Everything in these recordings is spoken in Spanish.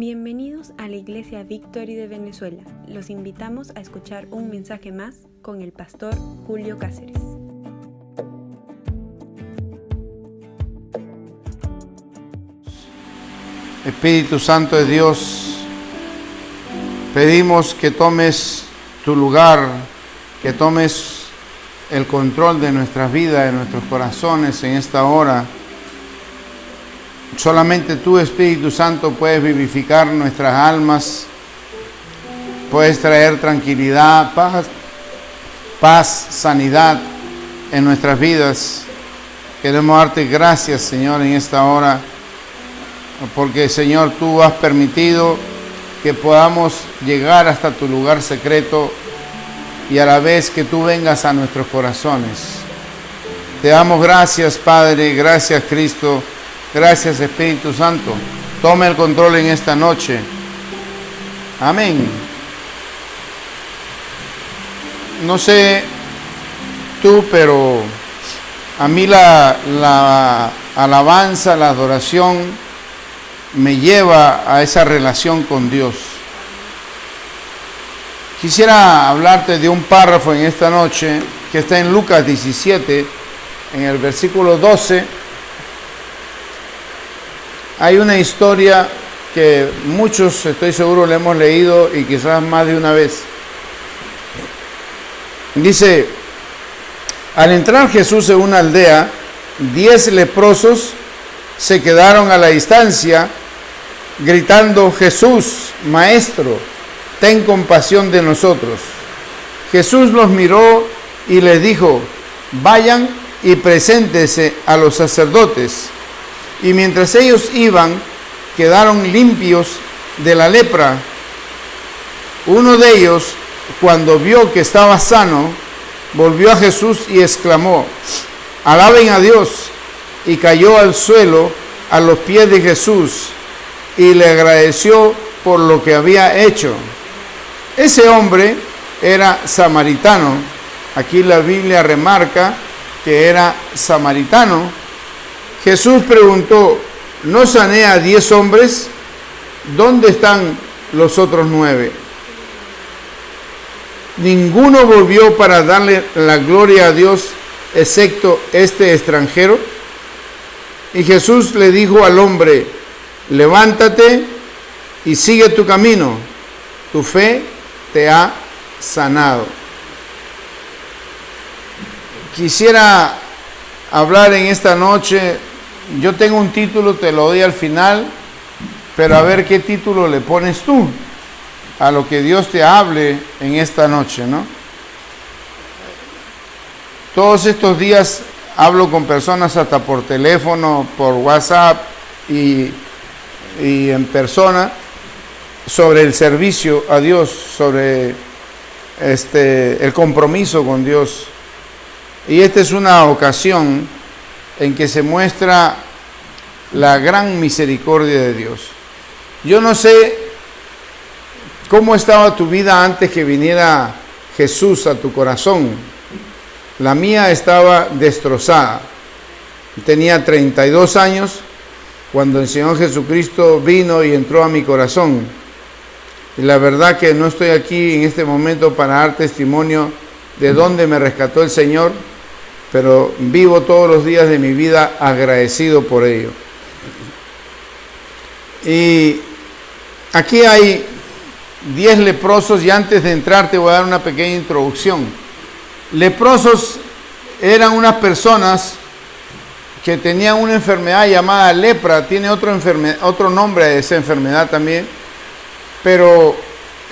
Bienvenidos a la Iglesia Victory de Venezuela. Los invitamos a escuchar un mensaje más con el pastor Julio Cáceres. Espíritu Santo de Dios, pedimos que tomes tu lugar, que tomes el control de nuestras vidas, de nuestros corazones en esta hora. Solamente tú, Espíritu Santo, puedes vivificar nuestras almas, puedes traer tranquilidad, paz, sanidad en nuestras vidas. Queremos darte gracias, Señor, en esta hora, porque, Señor, tú has permitido que podamos llegar hasta tu lugar secreto y a la vez que tú vengas a nuestros corazones. Te damos gracias, Padre, gracias, Cristo. Gracias, Espíritu Santo. Tome el control en esta noche. Amén. No sé tú, pero a mí la alabanza, la adoración me lleva a esa relación con Dios. Quisiera hablarte de un párrafo en esta noche que está en Lucas 17, en el versículo 12. Hay una historia que muchos, estoy seguro, le hemos leído y quizás más de una vez. Dice: al entrar Jesús en una aldea, 10 leprosos se quedaron a la distancia, gritando: Jesús, Maestro, ten compasión de nosotros. Jesús los miró y les dijo: vayan y preséntense a los sacerdotes. Y mientras ellos iban, quedaron limpios de la lepra. Uno de ellos, cuando vio que estaba sano, volvió a Jesús y exclamó: alaben a Dios. Y cayó al suelo a los pies de Jesús y le agradeció por lo que había hecho. Ese hombre era samaritano. Aquí la Biblia remarca que era samaritano. Jesús preguntó: ¿no sané a 10 hombres? ¿Dónde están los otros 9? ¿Ninguno volvió para darle la gloria a Dios, excepto este extranjero? Y Jesús le dijo al hombre: levántate y sigue tu camino. Tu fe te ha sanado. Quisiera hablar en esta noche. Yo tengo un título, te lo doy al final, pero a ver qué título le pones tú a lo que Dios te hable en esta noche, ¿no? Todos estos días hablo con personas hasta por teléfono, por WhatsApp y en persona sobre el servicio a Dios, sobre el compromiso con Dios. Y esta es una ocasión en que se muestra la gran misericordia de Dios. Yo no sé cómo estaba tu vida antes que viniera Jesús a tu corazón. La mía estaba destrozada. Tenía 32 años cuando el Señor Jesucristo vino y entró a mi corazón. Y la verdad que no estoy aquí en este momento para dar testimonio de dónde me rescató el Señor, pero vivo todos los días de mi vida agradecido por ello. Y aquí hay 10 leprosos, y antes de entrar te voy a dar una pequeña introducción. Leprosos eran unas personas que tenían una enfermedad llamada lepra. Tiene otro nombre de esa enfermedad también, pero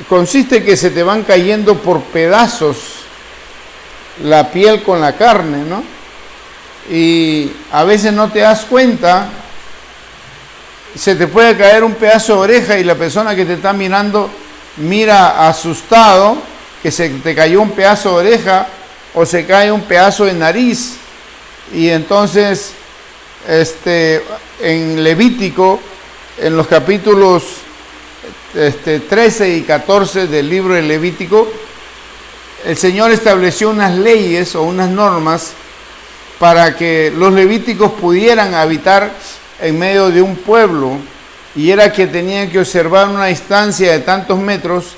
consiste que se te van cayendo por pedazos la piel con la carne, ¿no? Y a veces no te das cuenta, se te puede caer un pedazo de oreja y la persona que te está mirando mira asustado que se te cayó un pedazo de oreja o se cae un pedazo de nariz. Y entonces en Levítico, en los capítulos 13 y 14 del libro de Levítico, el Señor estableció unas leyes o unas normas para que los levíticos pudieran habitar en medio de un pueblo y era que tenían que observar una distancia de tantos metros,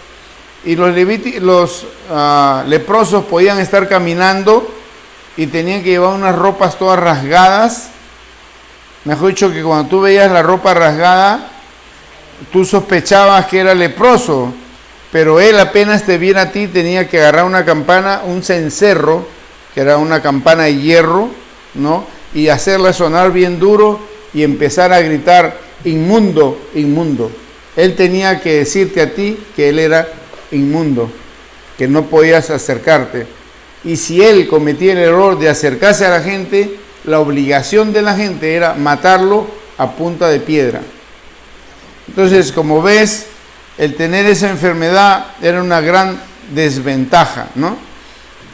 y los leprosos podían estar caminando y tenían que llevar unas ropas todas rasgadas. Mejor dicho, que cuando tú veías la ropa rasgada, tú sospechabas que era leproso, pero él apenas te viera a ti tenía que agarrar una campana, un cencerro, que era una campana de hierro, ¿no? Y hacerla sonar bien duro y empezar a gritar: inmundo, inmundo. Él tenía que decirte a ti que él era inmundo, que no podías acercarte. Y si él cometía el error de acercarse a la gente, la obligación de la gente era matarlo a punta de piedra. Entonces, como ves, el tener esa enfermedad era una gran desventaja, ¿no?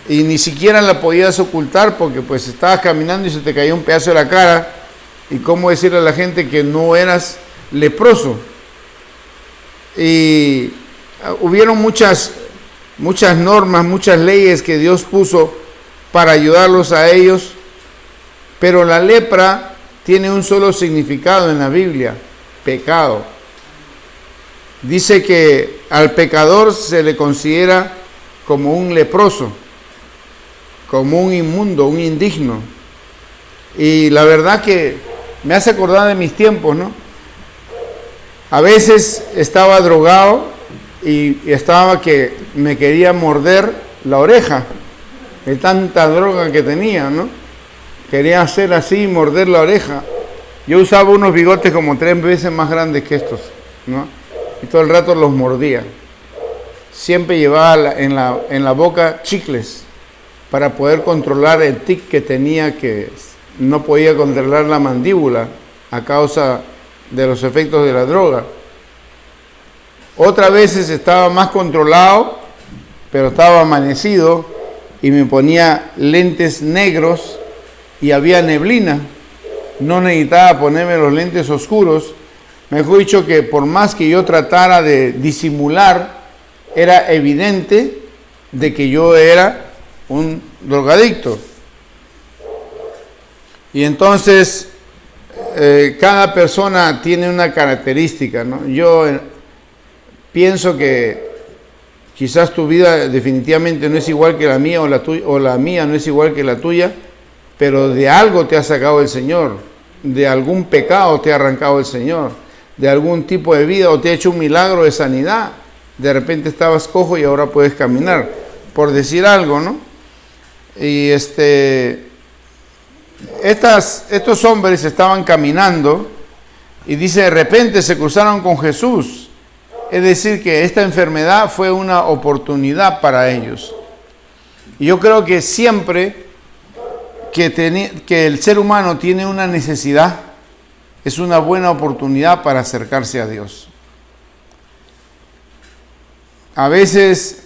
Y ni siquiera la podías ocultar porque pues estabas caminando y se te caía un pedazo de la cara. Y cómo decirle a la gente que no eras leproso. Y hubieron muchas normas, muchas leyes que Dios puso para ayudarlos a ellos, pero la lepra tiene un solo significado en la Biblia: pecado. Dice que al pecador se le considera como un leproso, como un inmundo, un indigno. Y la verdad que me hace acordar de mis tiempos, ¿no? A veces estaba drogado y estaba que me quería morder la oreja de tanta droga que tenía, ¿no? Quería hacer así, morder la oreja. Yo usaba unos bigotes como 3 veces más grandes que estos, ¿no? Y todo el rato los mordía. Siempre llevaba en la boca chicles para poder controlar el tic que tenía, que no podía controlar la mandíbula a causa de los efectos de la droga. Otras veces estaba más controlado, pero estaba amanecido y me ponía lentes negros y había neblina. No necesitaba ponerme los lentes oscuros. Mejor dicho, que por más que yo tratara de disimular, era evidente de que yo era un drogadicto. Y entonces cada persona tiene una característica, ¿no? Yo pienso que quizás tu vida definitivamente no es igual que la mía, o la mía no es igual que la tuya, pero de algo te ha sacado el Señor, de algún pecado te ha arrancado el Señor, de algún tipo de vida, o te ha hecho un milagro de sanidad. De repente estabas cojo y ahora puedes caminar, por decir algo, ¿no? Y estos hombres estaban caminando y dice, de repente se cruzaron con Jesús. Es decir, que esta enfermedad fue una oportunidad para ellos. Y yo creo que siempre que el ser humano tiene una necesidad, es una buena oportunidad para acercarse a Dios. A veces,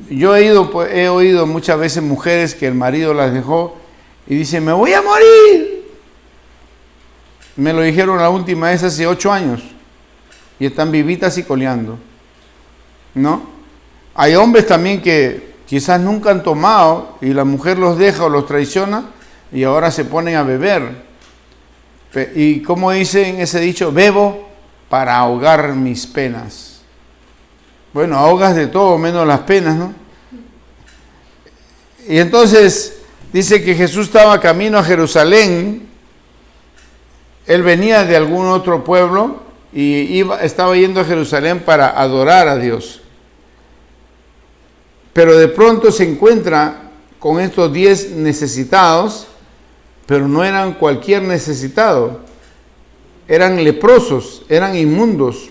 yo he oído muchas veces mujeres que el marido las dejó y dicen, me voy a morir. Me lo dijeron la última vez hace 8 años y están vivitas y coleando, ¿no? Hay hombres también que quizás nunca han tomado y la mujer los deja o los traiciona y ahora se ponen a beber. Y como dicen ese dicho, bebo para ahogar mis penas. Bueno, ahogas de todo menos las penas, ¿no? Y entonces dice que Jesús estaba camino a Jerusalén. Él venía de algún otro pueblo y estaba yendo a Jerusalén para adorar a Dios. Pero de pronto se encuentra con estos 10 necesitados, pero no eran cualquier necesitado. Eran leprosos, eran inmundos.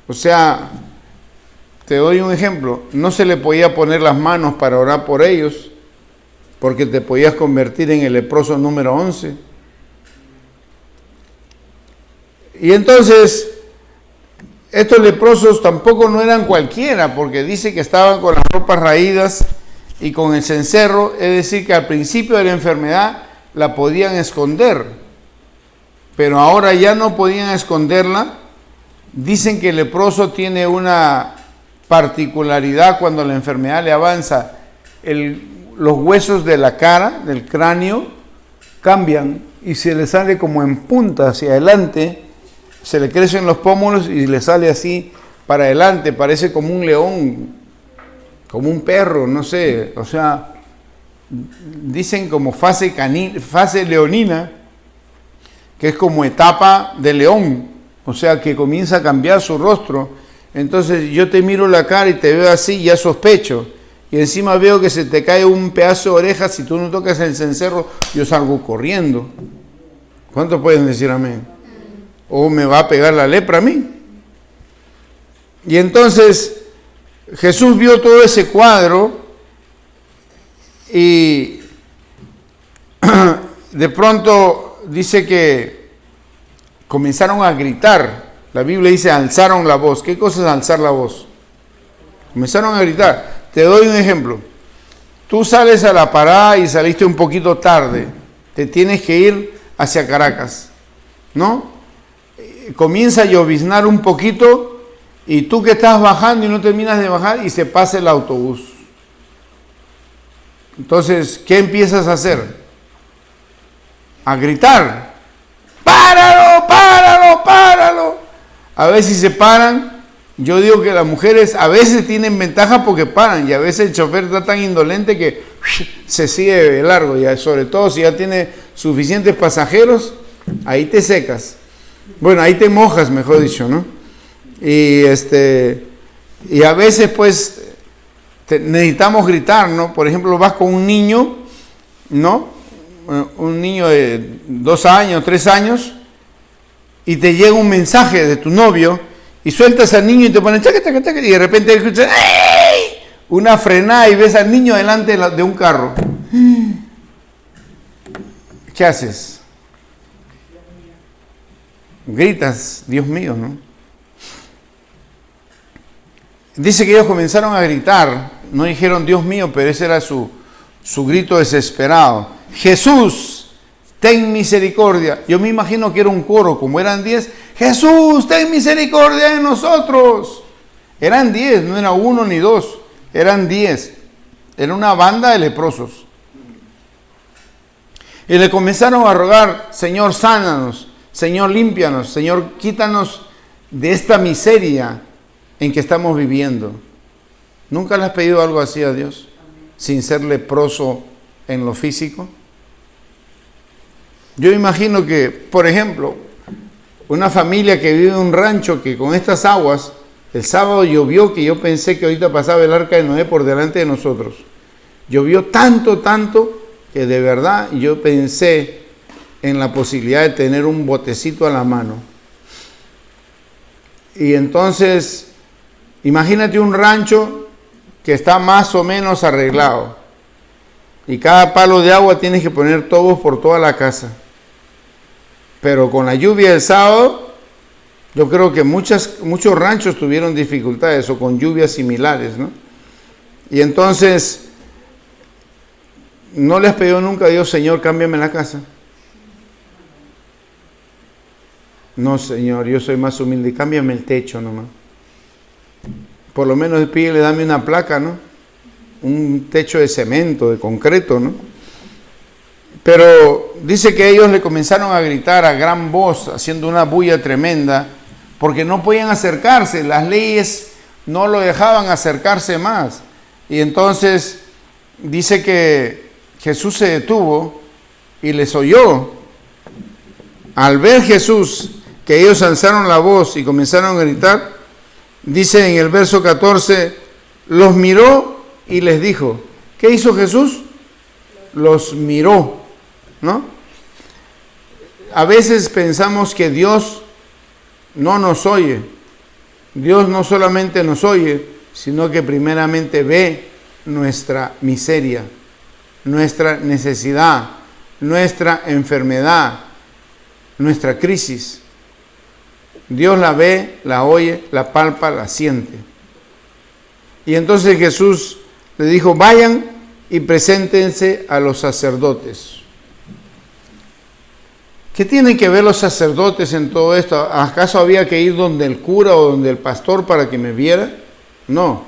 O sea, te doy un ejemplo, no se le podía poner las manos para orar por ellos, porque te podías convertir en el leproso número 11. Y entonces, estos leprosos tampoco no eran cualquiera, porque dice que estaban con las ropas raídas y con el cencerro, es decir, que al principio de la enfermedad la podían esconder, pero ahora ya no podían esconderla. Dicen que el leproso tiene una particularidad cuando la enfermedad le avanza. Los huesos de la cara, del cráneo, cambian y se le sale como en punta hacia adelante, se le crecen los pómulos y le sale así para adelante, parece como un león, como un perro, no sé, o sea, dicen como fase leonina, que es como etapa de león, o sea, que comienza a cambiar su rostro. Entonces yo te miro la cara y te veo así y ya sospecho. Y encima veo que se te cae un pedazo de oreja, si tú no tocas el cencerro, yo salgo corriendo. ¿Cuántos pueden decir amén? O me va a pegar la lepra a mí. Y entonces Jesús vio todo ese cuadro y de pronto dice que comenzaron a gritar. La Biblia dice alzaron la voz. ¿Qué cosa es alzar la voz? Comenzaron a gritar. Te doy un ejemplo. Tú sales a la parada y saliste un poquito tarde. Te tienes que ir hacia Caracas, ¿no? Comienza a lloviznar un poquito y tú que estás bajando y no terminas de bajar y se pasa el autobús. Entonces, ¿qué empiezas a hacer? A gritar. ¡Páralo, páralo, páralo! A ver si se paran. Yo digo que las mujeres a veces tienen ventaja porque paran y a veces el chofer está tan indolente que se sigue de largo, y sobre todo si ya tiene suficientes pasajeros, ahí te secas. Bueno, ahí te mojas, mejor dicho, ¿no? Y a veces pues necesitamos gritar, ¿no? Por ejemplo, vas con un niño, ¿no? Un niño de 2 años, 3 años, y te llega un mensaje de tu novio, y sueltas al niño y te ponen chaca, chaca, chaca, y de repente escuchas ¡ey! Una frenada y ves al niño delante de un carro. ¿Qué haces? Gritas, Dios mío, ¿no? Dice que ellos comenzaron a gritar, no dijeron Dios mío, pero ese era su grito desesperado. Jesús, ten misericordia. Yo me imagino que era un coro, como eran 10. Jesús, ten misericordia de nosotros. Eran 10, no era 1 ni 2, eran 10. Era una banda de leprosos. Y le comenzaron a rogar, Señor, sánanos, Señor, límpianos, Señor, quítanos de esta miseria en que estamos viviendo. ¿Nunca le has pedido algo así a Dios? Sin ser leproso en lo físico. Yo imagino que, por ejemplo, una familia que vive en un rancho que con estas aguas, el sábado llovió que yo pensé que ahorita pasaba el arca de Noé por delante de nosotros. Llovió tanto, tanto, que de verdad yo pensé en la posibilidad de tener un botecito a la mano. Y entonces, imagínate un rancho que está más o menos arreglado. Y cada palo de agua tienes que poner tobos por toda la casa. Pero con la lluvia del sábado, yo creo que muchos ranchos tuvieron dificultades o con lluvias similares, ¿no? Y entonces, ¿no le has pedido nunca a Dios, Señor, cámbiame la casa? No, Señor, yo soy más humilde, cámbiame el techo nomás. Por lo menos pídele, dame una placa, ¿no? Un techo de cemento, de concreto, ¿no? Pero dice que ellos le comenzaron a gritar a gran voz, haciendo una bulla tremenda, porque no podían acercarse, las leyes no lo dejaban acercarse más. Y entonces dice que Jesús se detuvo y les oyó. Al ver Jesús que ellos alzaron la voz y comenzaron a gritar, dice en el verso 14, los miró y les dijo, ¿qué hizo Jesús? Los miró, ¿no? A veces pensamos que Dios no nos oye. Dios no solamente nos oye, sino que primeramente ve nuestra miseria, nuestra necesidad, nuestra enfermedad, nuestra crisis. Dios la ve, la oye, la palpa, la siente. Y entonces Jesús le dijo, vayan y preséntense a los sacerdotes. ¿Qué tienen que ver los sacerdotes en todo esto? ¿Acaso había que ir donde el cura o donde el pastor para que me viera? No.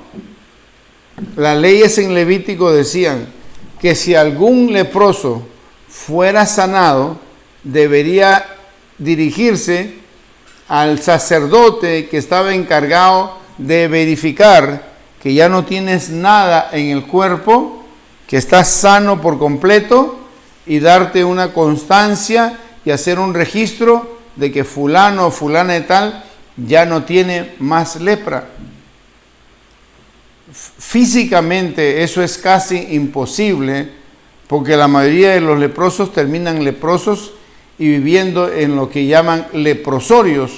Las leyes en Levítico decían que si algún leproso fuera sanado, debería dirigirse al sacerdote que estaba encargado de verificar que ya no tienes nada en el cuerpo, que estás sano por completo, y darte una constancia y hacer un registro de que fulano o fulana de tal ya no tiene más lepra. Físicamente eso es casi imposible, porque la mayoría de los leprosos terminan leprosos y viviendo en lo que llaman leprosorios,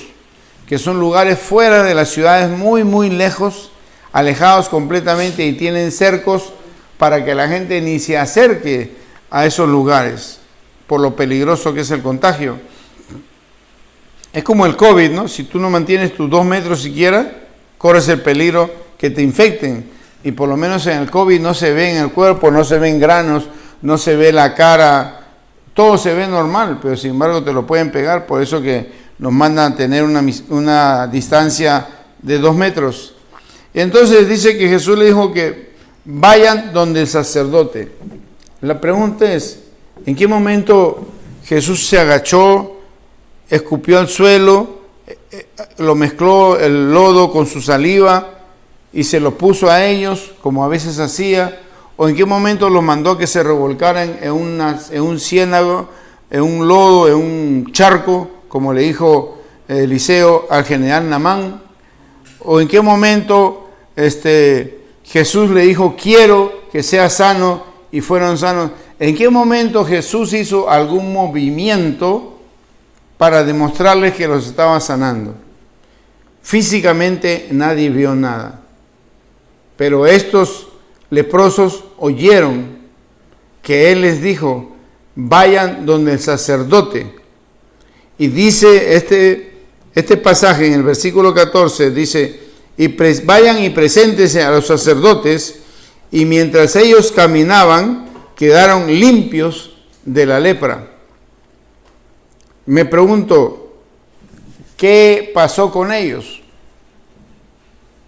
que son lugares fuera de las ciudades, muy lejos, alejados completamente, y tienen cercos para que la gente ni se acerque a esos lugares, por lo peligroso que es el contagio. Es como el COVID, ¿no? Si tú no mantienes tus 2 metros siquiera, corres el peligro que te infecten. Y por lo menos en el COVID no se ve en el cuerpo, no se ven granos, no se ve la cara, todo se ve normal, pero sin embargo te lo pueden pegar. Por eso que nos mandan a tener una distancia de 2 metros. Y entonces dice que Jesús le dijo que vayan donde el sacerdote. La pregunta es, ¿en qué momento Jesús se agachó, escupió al suelo, lo mezcló el lodo con su saliva y se lo puso a ellos, como a veces hacía? ¿O en qué momento los mandó a que se revolcaran en un ciénago, en un lodo, en un charco, como le dijo Eliseo al general Naamán? ¿O en qué momento Jesús le dijo, quiero que sea sano, y fueron sanos? ¿En qué momento Jesús hizo algún movimiento para demostrarles que los estaba sanando? Físicamente nadie vio nada, pero estos leprosos oyeron que Él les dijo, vayan donde el sacerdote. Y dice este pasaje en el versículo 14, dice, vayan y preséntense a los sacerdotes, y mientras ellos caminaban, quedaron limpios de la lepra. Me pregunto, ¿qué pasó con ellos?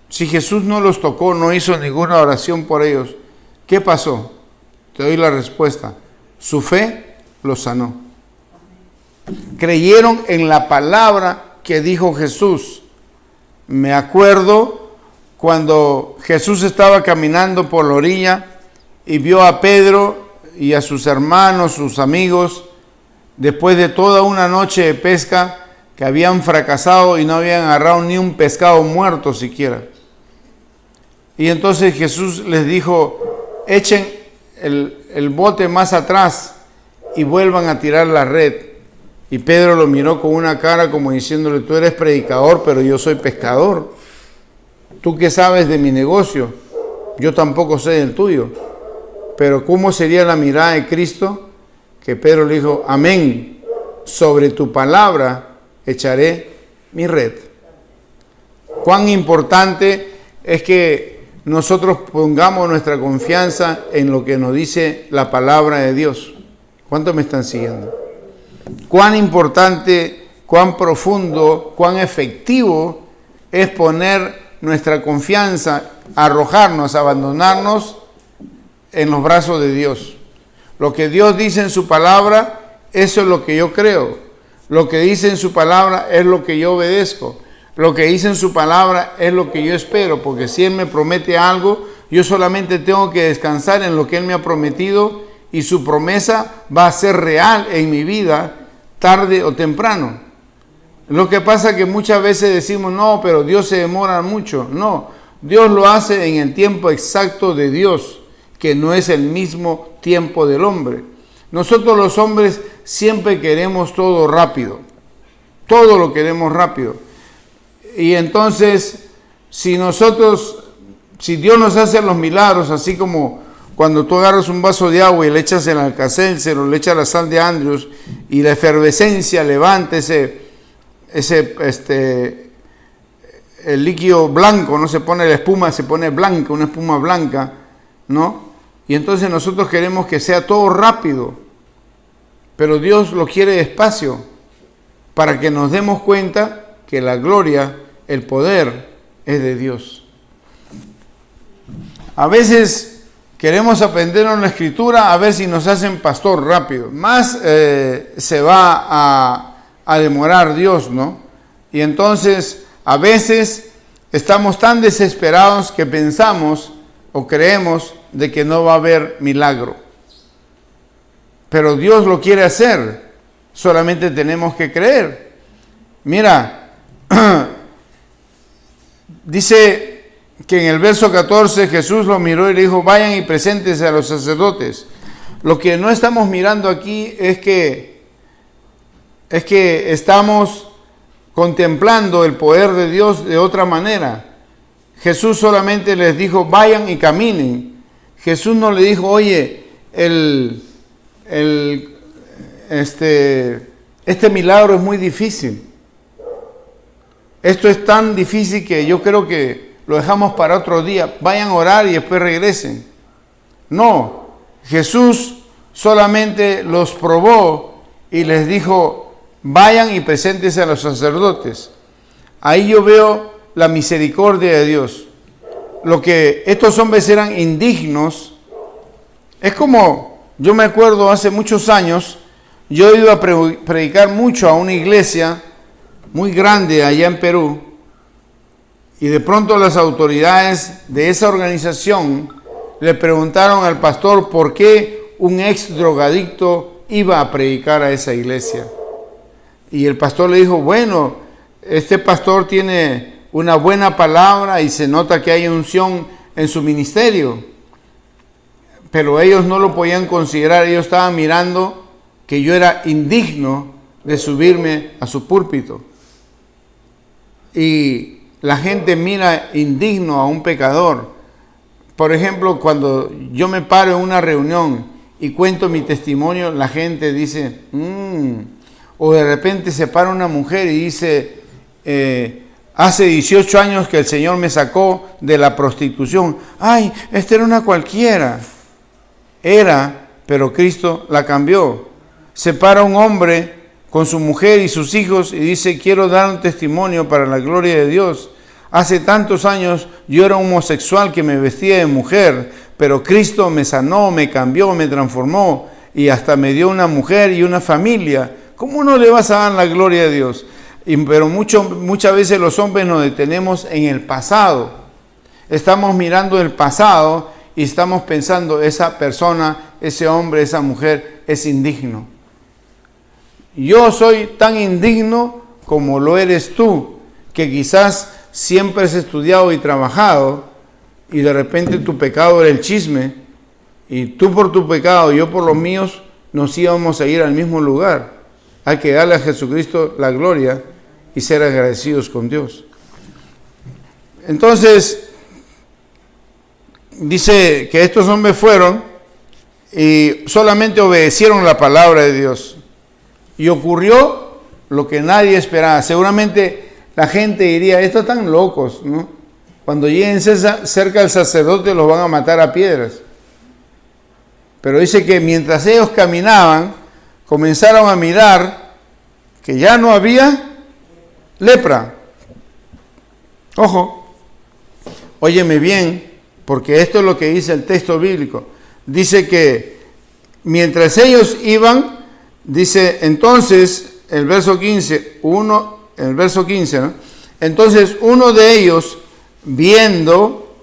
Si Jesús no los tocó, no hizo ninguna oración por ellos, ¿qué pasó? Te doy la respuesta. Su fe los sanó. Creyeron en la palabra que dijo Jesús. Me acuerdo cuando Jesús estaba caminando por la orilla y vio a Pedro y a sus hermanos, sus amigos, después de toda una noche de pesca, que habían fracasado y no habían agarrado ni un pescado muerto siquiera. Y entonces Jesús les dijo, echen el bote más atrás y vuelvan a tirar la red. Y Pedro lo miró con una cara como diciéndole, tú eres predicador, pero yo soy pescador. ¿Tú qué sabes de mi negocio? Yo tampoco sé del tuyo. Pero ¿cómo sería la mirada de Cristo? Que Pedro le dijo, amén, sobre tu palabra echaré mi red. Cuán importante es que nosotros pongamos nuestra confianza en lo que nos dice la palabra de Dios. ¿Cuántos me están siguiendo? Cuán importante, cuán profundo, cuán efectivo es poner nuestra confianza, arrojarnos, abandonarnos en los brazos de Dios. Lo que Dios dice en su palabra, eso es lo que yo creo. Lo que dice en su palabra es lo que yo obedezco. Lo que dice en su palabra es lo que yo espero, porque si Él me promete algo, yo solamente tengo que descansar en lo que Él me ha prometido, y su promesa va a ser real en mi vida, tarde o temprano. Lo que pasa es que muchas veces decimos, no, pero Dios se demora mucho. No, Dios lo hace en el tiempo exacto de Dios, que no es el mismo tiempo del hombre. Nosotros los hombres siempre queremos todo rápido. Todo lo queremos rápido. Y entonces, si Dios nos hace los milagros, así como cuando tú agarras un vaso de agua y le echas el Alka-Seltzer o le echas la sal de Andrews y la efervescencia levanta el líquido blanco, no se pone la espuma, se pone blanca, una espuma blanca, ¿no? Y entonces nosotros queremos que sea todo rápido, pero Dios lo quiere despacio, para que nos demos cuenta que la gloria, el poder es de Dios. A veces queremos aprender una escritura a ver si nos hacen pastor rápido. Más se va a demorar Dios, ¿no? Y entonces a veces estamos tan desesperados que pensamos o creemos de que no va a haber milagro. Pero Dios lo quiere hacer, solamente tenemos que creer. Mira, dice que en el verso 14 Jesús lo miró y le dijo, vayan y preséntense a los sacerdotes. Lo que no estamos mirando aquí es que estamos contemplando el poder de Dios de otra manera. Jesús solamente les dijo, vayan y caminen. Jesús no le dijo, oye, este milagro es muy difícil. Esto es tan difícil que yo creo que lo dejamos para otro día. Vayan a orar y después regresen. No, Jesús solamente los probó y les dijo, vayan y preséntense a los sacerdotes. Ahí yo veo la misericordia de Dios. Lo que estos hombres eran indignos, es como, yo me acuerdo hace muchos años, yo iba a predicar mucho a una iglesia muy grande allá en Perú, y de pronto las autoridades de esa organización le preguntaron al pastor por qué un ex drogadicto iba a predicar a esa iglesia. Y el pastor le dijo, bueno, este pastor tiene una buena palabra y se nota que hay unción en su ministerio. Pero ellos no lo podían considerar, ellos estaban mirando que yo era indigno de subirme a su púlpito. Y la gente mira indigno a un pecador. Por ejemplo, cuando yo me paro en una reunión y cuento mi testimonio, la gente dice, o de repente se para una mujer y dice, hace 18 años que el Señor me sacó de la prostitución. Ay, esta era una cualquiera. Era, pero Cristo la cambió. Se para un hombre con su mujer y sus hijos y dice, quiero dar un testimonio para la gloria de Dios. Hace tantos años yo era homosexual que me vestía de mujer, pero Cristo me sanó, me cambió, me transformó y hasta me dio una mujer y una familia. ¿Cómo no le vas a dar la gloria a Dios? Pero muchas veces los hombres nos detenemos en el pasado. Estamos mirando el pasado y estamos pensando, esa persona, ese hombre, esa mujer es indigno. Yo soy tan indigno como lo eres tú, que quizás siempre has estudiado y trabajado y de repente tu pecado era el chisme y tú por tu pecado y yo por los míos nos íbamos a ir al mismo lugar. Hay que darle a Jesucristo la gloria y ser agradecidos con Dios. Entonces, dice que estos hombres fueron y solamente obedecieron la palabra de Dios. Y ocurrió lo que nadie esperaba. Seguramente la gente diría, estos están locos, ¿no? Cuando lleguen cerca del sacerdote los van a matar a piedras. Pero dice que mientras ellos caminaban, comenzaron a mirar que ya no había lepra. Ojo, óyeme bien, porque esto es lo que dice el texto bíblico. Dice que mientras ellos iban, dice entonces, el verso 15, ¿no? Entonces uno de ellos, viendo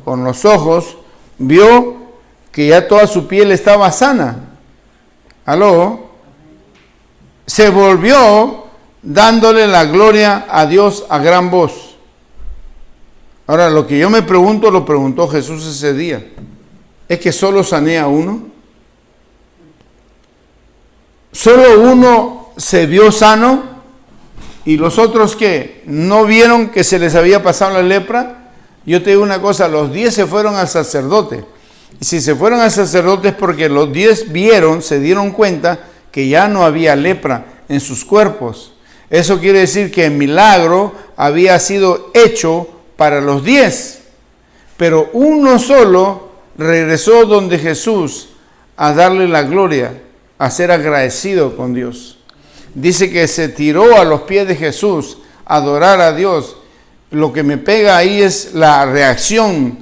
con los ojos, vio que ya toda su piel estaba sana. ¿Aló? Se volvió dándole la gloria a Dios a gran voz. Ahora, lo que yo me pregunto, lo preguntó Jesús ese día. ¿Es que solo sané a uno? ¿Solo uno se vio sano? ¿Y los otros qué? ¿No vieron que se les había pasado la lepra? Yo te digo una cosa, los 10 se fueron al sacerdote. Y si se fueron al sacerdote es porque los 10 vieron, se dieron cuenta que ya no había lepra en sus cuerpos. Eso quiere decir que el milagro había sido hecho para los 10. Pero uno solo regresó donde Jesús a darle la gloria, a ser agradecido con Dios. Dice que se tiró a los pies de Jesús a adorar a Dios. Lo que me pega ahí es la reacción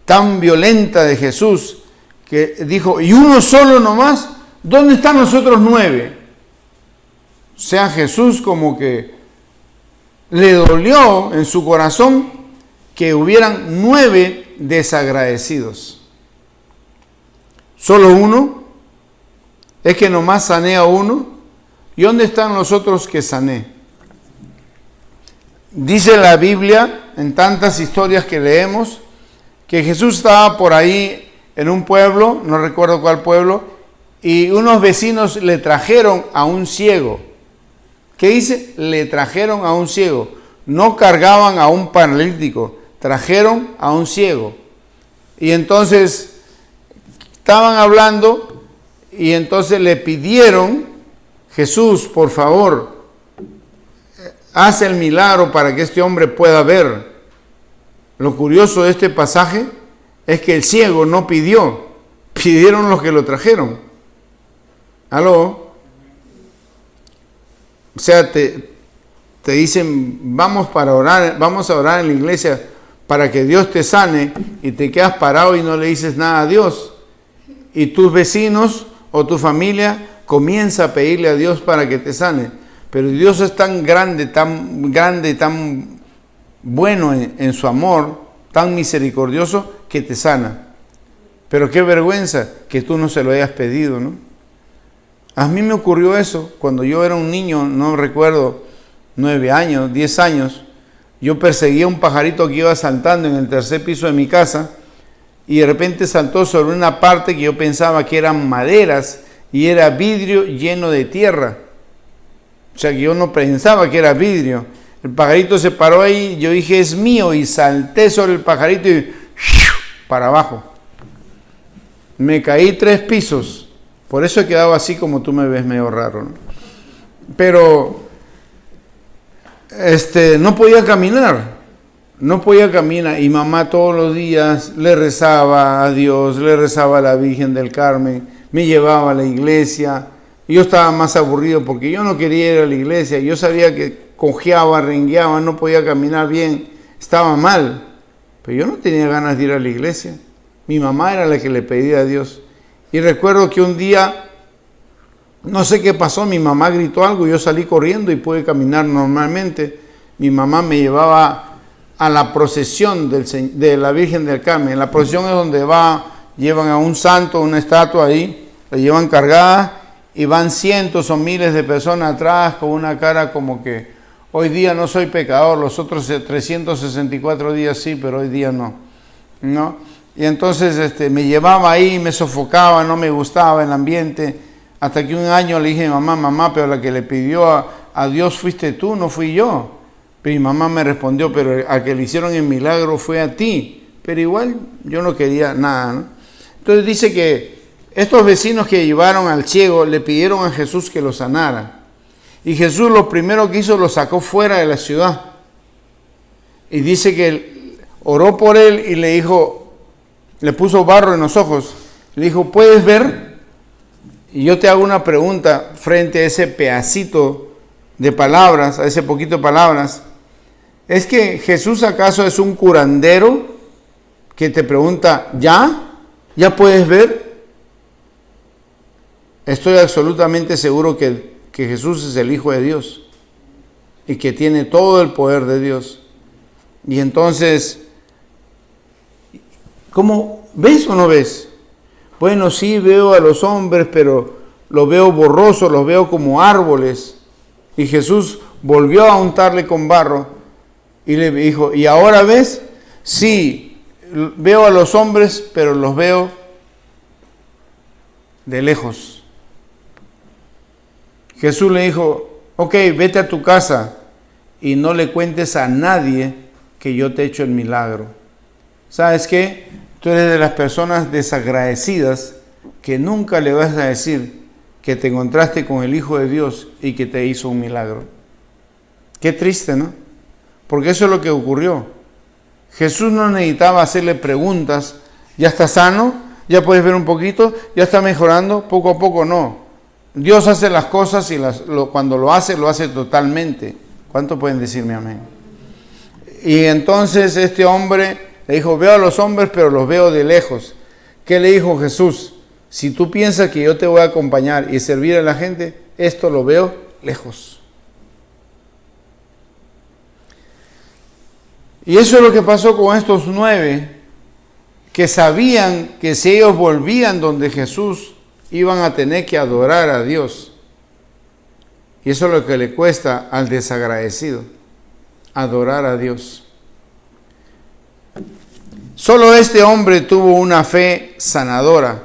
tan violenta de Jesús, que dijo, ¿y uno solo nomás? ¿Dónde están los otros 9? O sea, Jesús como que le dolió en su corazón que hubieran 9 desagradecidos. ¿Solo uno? ¿Es que nomás sané a uno? ¿Y dónde están los otros que sané? Dice la Biblia, en tantas historias que leemos, que Jesús estaba por ahí en un pueblo, no recuerdo cuál pueblo, y unos vecinos le trajeron a un ciego. ¿Qué dice? Le trajeron a un ciego. No cargaban a un paralítico, trajeron a un ciego. Y entonces estaban hablando y entonces le pidieron, Jesús, por favor, haz el milagro para que este hombre pueda ver. Lo curioso de este pasaje es que el ciego no pidió, pidieron los que lo trajeron. ¿Aló? O sea, te dicen, vamos a orar en la iglesia para que Dios te sane, y te quedas parado y no le dices nada a Dios. Y tus vecinos o tu familia comienza a pedirle a Dios para que te sane. Pero Dios es tan grande, tan bueno en su amor, tan misericordioso, que te sana. Pero qué vergüenza que tú no se lo hayas pedido, ¿no? A mí me ocurrió eso cuando yo era un niño, no recuerdo, 9 años, 10 años. Yo perseguía un pajarito que iba saltando en el tercer piso de mi casa, y de repente saltó sobre una parte que yo pensaba que eran maderas y era vidrio lleno de tierra. O sea que yo no pensaba que era vidrio. El pajarito se paró ahí, yo dije, es mío, y salté sobre el pajarito y para abajo. Me caí 3 pisos. Por eso he quedado así como tú me ves, medio raro, ¿no? Pero no podía caminar. No podía caminar, y mamá todos los días le rezaba a Dios, le rezaba a la Virgen del Carmen, me llevaba a la iglesia. Yo estaba más aburrido porque yo no quería ir a la iglesia. Yo sabía que cojeaba, rengueaba, no podía caminar bien, estaba mal, pero yo no tenía ganas de ir a la iglesia. Mi mamá era la que le pedía a Dios. Y recuerdo que un día, no sé qué pasó, mi mamá gritó algo, yo salí corriendo y pude caminar normalmente. Mi mamá me llevaba a la procesión de la Virgen del Carmen. La procesión es donde llevan a un santo, una estatua ahí, la llevan cargada, y van cientos o miles de personas atrás con una cara como que hoy día no soy pecador, los otros 364 días sí, pero hoy día no. Y entonces me llevaba ahí, me sofocaba, no me gustaba el ambiente, hasta que un año le dije a mi mamá, pero la que le pidió a Dios fuiste tú, no fui yo. Pero mi mamá me respondió, pero a que le hicieron el milagro fue a ti. Pero igual yo no quería nada, ¿no? Entonces dice que estos vecinos que llevaron al ciego le pidieron a Jesús que lo sanara. Y Jesús lo primero que hizo, lo sacó fuera de la ciudad. Y dice que él oró por él y le dijo, le puso barro en los ojos. Le dijo, ¿puedes ver? Y yo te hago una pregunta frente a ese pedacito de palabras, a ese poquito de palabras. ¿Es que Jesús acaso es un curandero que te pregunta, ¿ya puedes ver? Estoy absolutamente seguro que Jesús es el Hijo de Dios y que tiene todo el poder de Dios. Y entonces, ¿cómo ves o no ves? Bueno, sí veo a los hombres, pero los veo borrosos, los veo como árboles. Y Jesús volvió a untarle con barro y le dijo, ¿y ahora ves? Sí, veo a los hombres, pero los veo de lejos. Jesús le dijo, ok, vete a tu casa y no le cuentes a nadie que yo te he hecho el milagro. ¿Sabes qué? Tú eres de las personas desagradecidas que nunca le vas a decir que te encontraste con el Hijo de Dios y que te hizo un milagro. Qué triste, ¿no? Porque eso es lo que ocurrió. Jesús no necesitaba hacerle preguntas, ¿ya está sano? ¿Ya puedes ver un poquito? ¿Ya está mejorando? Poco a poco no. Dios hace las cosas y cuando lo hace totalmente. ¿Cuánto pueden decirme amén? Y entonces este hombre Le dijo, veo a los hombres, pero los veo de lejos. ¿Qué le dijo Jesús? Si tú piensas que yo te voy a acompañar y servir a la gente, esto lo veo lejos. Y eso es lo que pasó con estos 9, que sabían que si ellos volvían donde Jesús, iban a tener que adorar a Dios. Y eso es lo que le cuesta al desagradecido, adorar a Dios. Solo este hombre tuvo una fe sanadora.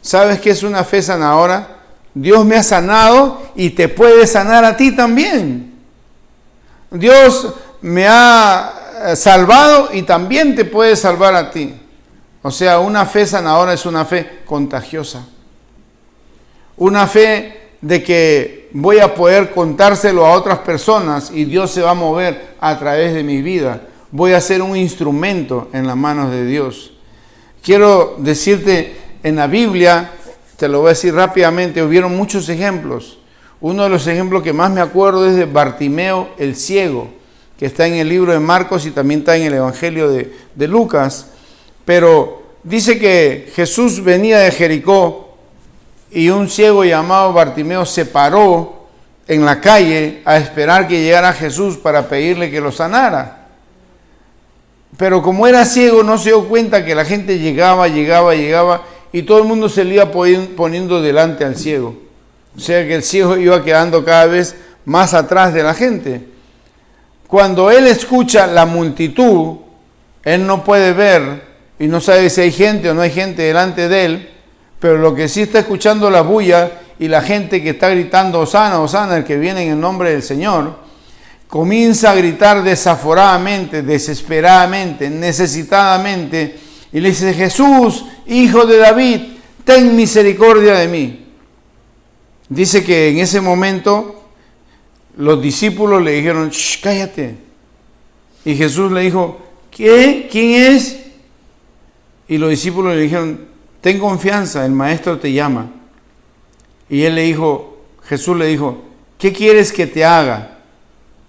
¿Sabes qué es una fe sanadora? Dios me ha sanado y te puede sanar a ti también. Dios me ha salvado y también te puede salvar a ti. O sea, una fe sanadora es una fe contagiosa. Una fe de que voy a poder contárselo a otras personas y Dios se va a mover a través de mi vida. Voy a ser un instrumento en las manos de Dios. Quiero decirte, en la Biblia, te lo voy a decir rápidamente, hubieron muchos ejemplos. Uno de los ejemplos que más me acuerdo es de Bartimeo el ciego, que está en el libro de Marcos y también está en el Evangelio de Lucas. Pero dice que Jesús venía de Jericó y un ciego llamado Bartimeo se paró en la calle a esperar que llegara Jesús para pedirle que lo sanara. Pero como era ciego, no se dio cuenta que la gente llegaba y todo el mundo se le iba poniendo delante al ciego. O sea que el ciego iba quedando cada vez más atrás de la gente. Cuando él escucha la multitud, él no puede ver y no sabe si hay gente o no hay gente delante de él, pero lo que sí está escuchando la bulla y la gente que está gritando, Hosana, Hosana, el que viene en el nombre del Señor, comienza a gritar desaforadamente, desesperadamente, necesitadamente, y le dice, Jesús, hijo de David, ten misericordia de mí. Dice que en ese momento los discípulos le dijeron, shh, cállate. Y Jesús le dijo, ¿qué? ¿Quién es? Y los discípulos le dijeron, ten confianza, el maestro te llama. Y él le dijo, Jesús le dijo, ¿qué quieres que te haga?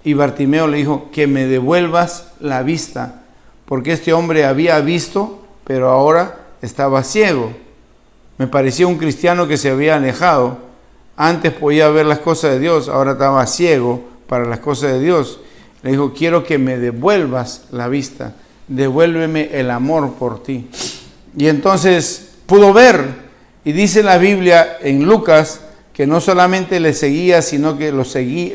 Y Bartimeo le dijo, que me devuelvas la vista, porque este hombre había visto, pero ahora estaba ciego. Me parecía un cristiano que se había alejado. Antes podía ver las cosas de Dios, ahora estaba ciego para las cosas de Dios. Le dijo, quiero que me devuelvas la vista, devuélveme el amor por ti. Y entonces pudo ver, y dice la Biblia en Lucas, que no solamente le seguía, sino que lo servía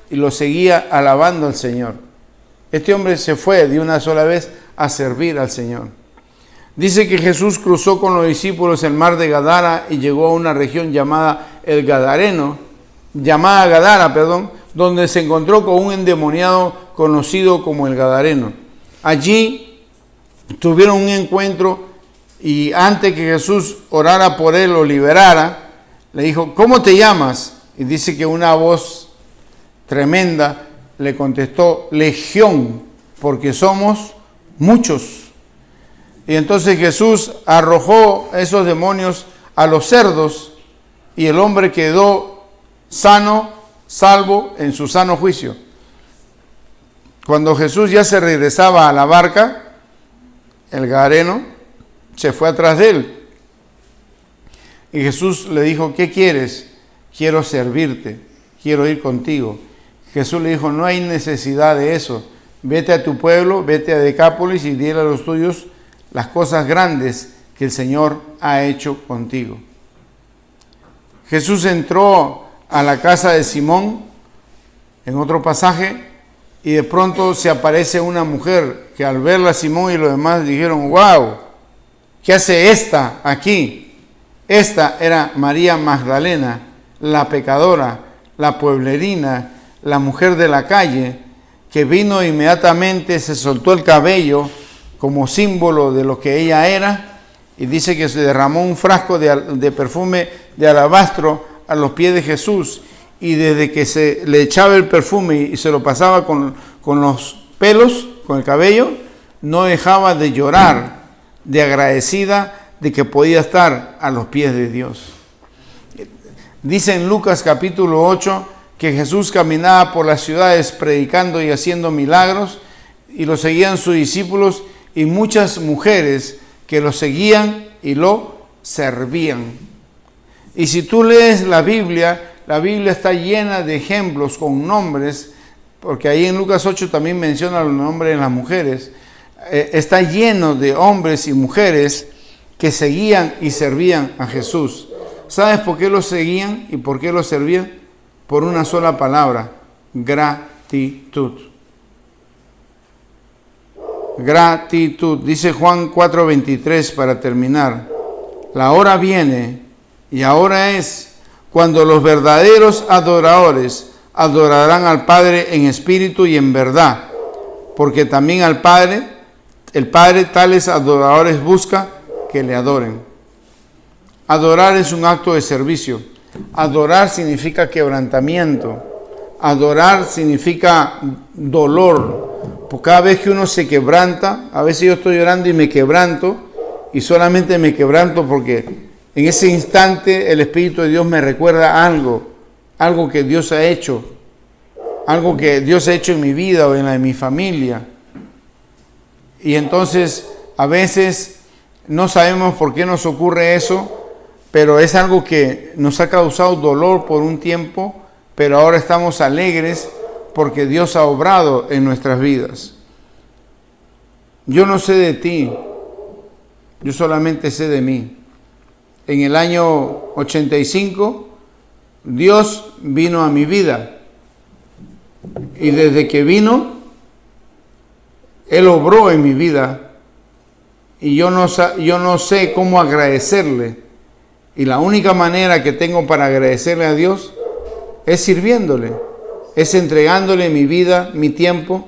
y lo seguía alabando al Señor. Este hombre se fue de una sola vez a servir al Señor. Dice que Jesús cruzó con los discípulos el mar de Gadara y llegó a una región llamada Gadara, donde se encontró con un endemoniado conocido como el Gadareno. Allí tuvieron un encuentro y antes que Jesús orara por él, lo liberara, le dijo, ¿cómo te llamas? Y dice que una voz tremenda le contestó, Legión, porque somos muchos. Y entonces Jesús arrojó esos demonios a los cerdos y el hombre quedó sano, salvo en su sano juicio. Cuando Jesús ya se regresaba a la barca, el Gadareno se fue atrás de él. Y Jesús le dijo, ¿qué quieres? Quiero servirte, quiero ir contigo. Jesús le dijo, no hay necesidad de eso. Vete a tu pueblo, vete a Decápolis y dile a los tuyos las cosas grandes que el Señor ha hecho contigo. Jesús entró a la casa de Simón, en otro pasaje, y de pronto se aparece una mujer que al verla Simón y los demás dijeron, wow, ¿qué hace esta aquí? Esta era María Magdalena, la pecadora, la pueblerina, la mujer de la calle, que vino inmediatamente, se soltó el cabello como símbolo de lo que ella era, y dice que se derramó un frasco de perfume de alabastro a los pies de Jesús, y desde que se le echaba el perfume y se lo pasaba con los pelos, con el cabello, no dejaba de llorar, de agradecida de que podía estar a los pies de Dios. Dice en Lucas capítulo 8 que Jesús caminaba por las ciudades predicando y haciendo milagros, y lo seguían sus discípulos y muchas mujeres que lo seguían y lo servían. Y si tú lees la Biblia está llena de ejemplos con nombres, porque ahí en Lucas 8 también menciona los nombres de las mujeres. Está lleno de hombres y mujeres que seguían y servían a Jesús. ¿Sabes por qué lo seguían y por qué lo servían? Por una sola palabra: gratitud. Gratitud. Dice Juan 4:23 para terminar: la hora viene y ahora es cuando los verdaderos adoradores adorarán al Padre en espíritu y en verdad, porque también el Padre tales adoradores busca que le adoren. Adorar es un acto de servicio. Adorar significa quebrantamiento. Adorar significa dolor. Porque cada vez que uno se quebranta, a veces yo estoy llorando y me quebranto, y solamente me quebranto porque en ese instante el Espíritu de Dios me recuerda algo que Dios ha hecho, algo que Dios ha hecho en mi vida o en la de mi familia. Y entonces a veces no sabemos por qué nos ocurre eso, pero es algo que nos ha causado dolor por un tiempo, pero ahora estamos alegres porque Dios ha obrado en nuestras vidas. Yo no sé de ti, yo solamente sé de mí. En el año 85, Dios vino a mi vida. Y desde que vino, Él obró en mi vida. Y yo no sé cómo agradecerle. Y la única manera que tengo para agradecerle a Dios es sirviéndole. Es entregándole mi vida, mi tiempo,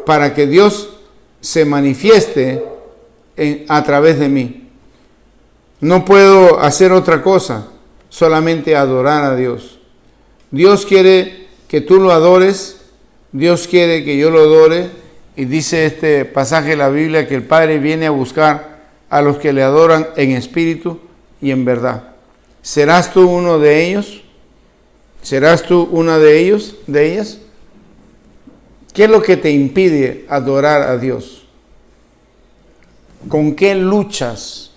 para que Dios se manifieste a través de mí. No puedo hacer otra cosa, solamente adorar a Dios. Dios quiere que tú lo adores, Dios quiere que yo lo adore, y dice este pasaje de la Biblia que el Padre viene a buscar a los que le adoran en espíritu y en verdad. ¿Serás tú uno de ellos? ¿Serás tú una de ellos, de ellas? ¿Qué es lo que te impide adorar a Dios? ¿Con qué luchas?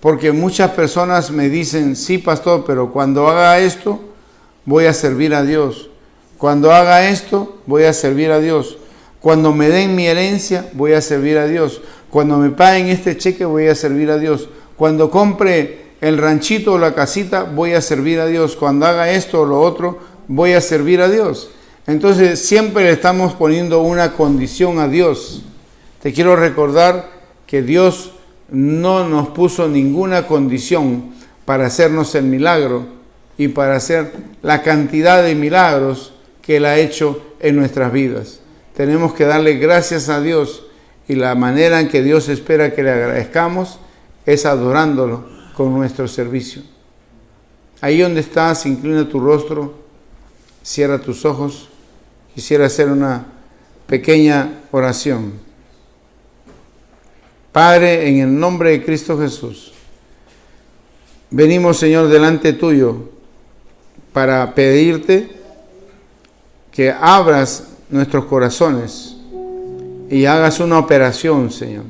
Porque muchas personas me dicen: sí, pastor, pero cuando haga esto, voy a servir a Dios. Cuando haga esto, voy a servir a Dios. Cuando me den mi herencia, voy a servir a Dios. Cuando me paguen este cheque, voy a servir a Dios. Cuando compre el ranchito o la casita, voy a servir a Dios. Cuando haga esto o lo otro, voy a servir a Dios. Entonces, siempre le estamos poniendo una condición a Dios. Te quiero recordar que Dios no nos puso ninguna condición para hacernos el milagro y para hacer la cantidad de milagros que Él ha hecho en nuestras vidas. Tenemos que darle gracias a Dios, y la manera en que Dios espera que le agradezcamos es adorándolo con nuestro servicio. Ahí donde estás, inclina tu rostro, cierra tus ojos. Quisiera hacer una pequeña oración. Padre, en el nombre de Cristo Jesús, venimos, Señor, delante tuyo para pedirte que abras nuestros corazones y hagas una operación, Señor.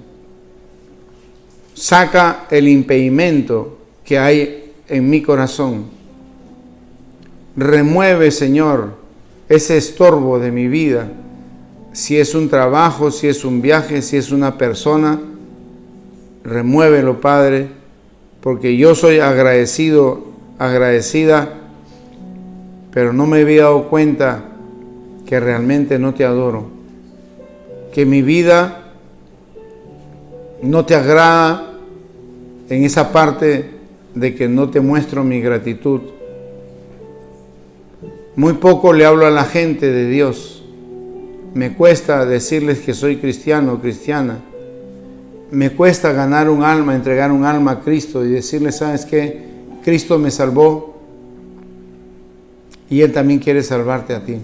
Saca el impedimento que hay en mi corazón. Remueve, Señor, ese estorbo de mi vida. Si es un trabajo, si es un viaje, si es una persona, remuévelo, Padre, porque yo soy agradecido, agradecida, pero no me había dado cuenta que realmente no te adoro, que mi vida no te agrada en esa parte de que no te muestro mi gratitud. Muy poco le hablo a la gente de Dios. Me cuesta decirles que soy cristiano o cristiana. Me cuesta ganar un alma, entregar un alma a Cristo y decirles: ¿sabes qué? Cristo me salvó y Él también quiere salvarte a ti.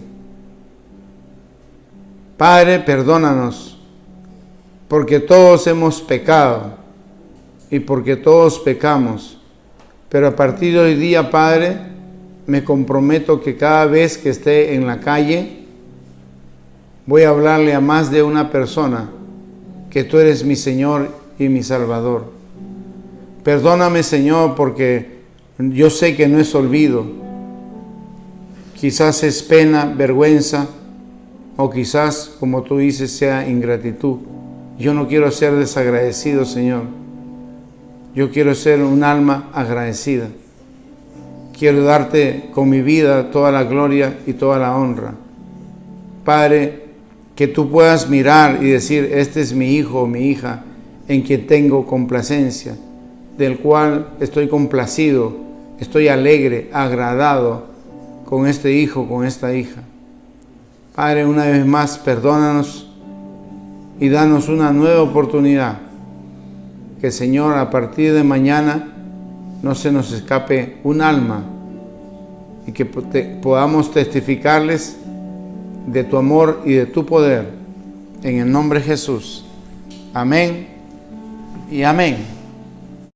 Padre, perdónanos, porque todos hemos pecado y porque todos pecamos. Pero a partir de hoy día, Padre, me comprometo que cada vez que esté en la calle, voy a hablarle a más de una persona que tú eres mi Señor y mi Salvador. Perdóname, Señor, porque yo sé que no es olvido. Quizás es pena, vergüenza, o quizás, como tú dices, sea ingratitud. Yo no quiero ser desagradecido, Señor. Yo quiero ser un alma agradecida. Quiero darte con mi vida toda la gloria y toda la honra. Padre, que tú puedas mirar y decir, este es mi hijo o mi hija en quien tengo complacencia, del cual estoy complacido, estoy alegre, agradado con este hijo, con esta hija. Padre, una vez más, perdónanos y danos una nueva oportunidad. Que, Señor, a partir de mañana no se nos escape un alma y que podamos testificarles de tu amor y de tu poder. En el nombre de Jesús. Amén y amén.